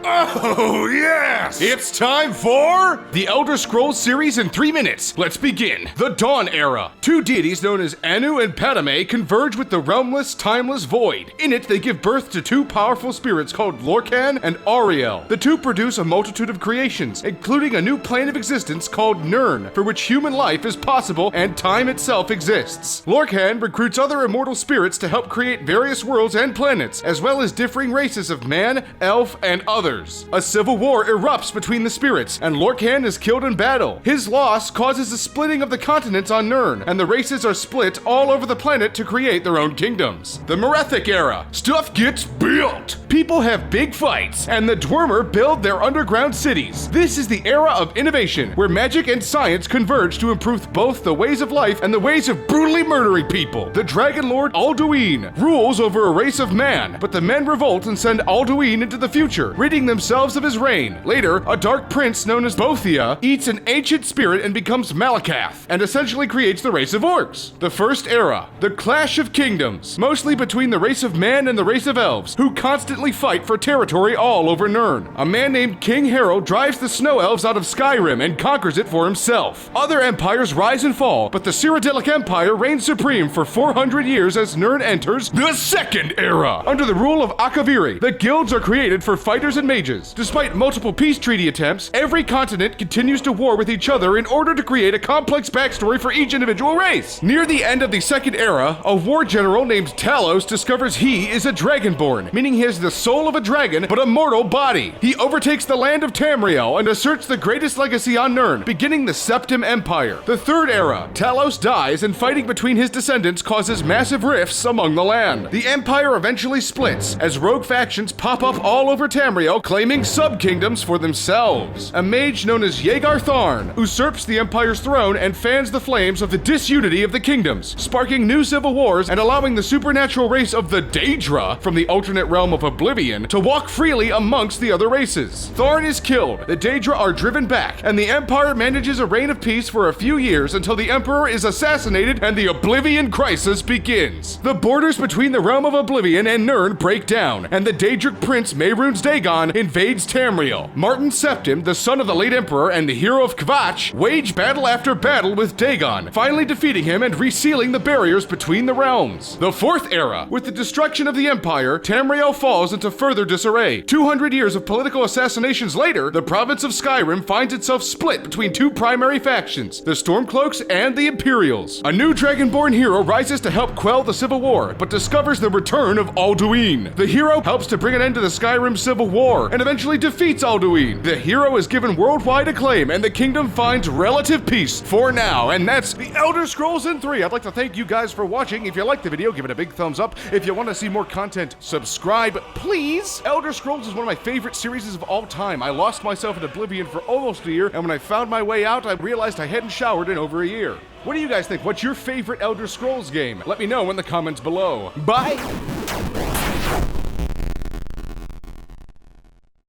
Oh, yes! It's time for the Elder Scrolls series in 3 minutes. Let's begin. The Dawn Era. Two deities known as Anu and Padme converge with the realmless, timeless void. In it, they give birth to two powerful spirits called Lorkhan and Ariel. The two produce a multitude of creations, including a new plane of existence called Nirn, for which human life is possible and time itself exists. Lorkhan recruits other immortal spirits to help create various worlds and planets, as well as differing races of man, elf, and others. A civil war erupts between the spirits, and Lorkhan is killed in battle. His loss causes the splitting of the continents on Nirn, and the races are split all over the planet to create their own kingdoms. The Merethic Era. Stuff gets built! People have big fights, and the Dwemer build their underground cities. This is the era of innovation, where magic and science converge to improve both the ways of life and the ways of brutally murdering people. The Dragon Lord Alduin rules over a race of man, but the men revolt and send Alduin into the future, ridding themselves of his reign. Later, a dark prince known as Bothia eats an ancient spirit and becomes Malakath, and essentially creates the race of orcs. The First Era. The Clash of Kingdoms, mostly between the race of man and the race of elves, who constantly fight for territory all over Nirn. A man named King Haerle drives the snow elves out of Skyrim and conquers it for himself. Other empires rise and fall, but the Cyrodiilic Empire reigns supreme for 400 years as Nirn enters the Second Era. Under the rule of Akaviri, the guilds are created for fighters and mages. Despite multiple peace treaty attempts, every continent continues to war with each other in order to create a complex backstory for each individual race. Near the end of the Second Era, a war general named Talos discovers he is a Dragonborn, meaning he has the soul of a dragon but a mortal body. He overtakes the land of Tamriel and asserts the greatest legacy on Nirn, beginning the Septim Empire. The Third Era. Talos dies, and fighting between his descendants causes massive rifts among the land. The Empire eventually splits, as rogue factions pop up all over Tamriel, claiming sub-kingdoms for themselves. A mage known as Yegar Tharn usurps the Empire's throne and fans the flames of the disunity of the kingdoms, sparking new civil wars and allowing the supernatural race of the Daedra from the alternate realm of Oblivion to walk freely amongst the other races. Tharn is killed, the Daedra are driven back, and the Empire manages a reign of peace for a few years until the Emperor is assassinated and the Oblivion Crisis begins. The borders between the realm of Oblivion and Nirn break down, and the Daedric prince Mehrunes Dagon invades Tamriel. Martin Septim, the son of the late Emperor and the hero of Kvatch, wage battle after battle with Dagon, finally defeating him and resealing the barriers between the realms. The Fourth Era. With the destruction of the Empire, Tamriel falls into further disarray. 200 years of political assassinations later, the province of Skyrim finds itself split between two primary factions, the Stormcloaks and the Imperials. A new Dragonborn hero rises to help quell the civil war, but discovers the return of Alduin. The hero helps to bring an end to the Skyrim civil war, and eventually defeats Alduin. The hero is given worldwide acclaim, and the kingdom finds relative peace for now, and that's the Elder Scrolls in 3. I'd like to thank you guys for watching. If you liked the video, give it a big thumbs up. If you want to see more content, subscribe, please. Elder Scrolls is one of my favorite series of all time. I lost myself in Oblivion for almost a year, and when I found my way out, I realized I hadn't showered in over a year. What do you guys think? What's your favorite Elder Scrolls game? Let me know in the comments below. Bye!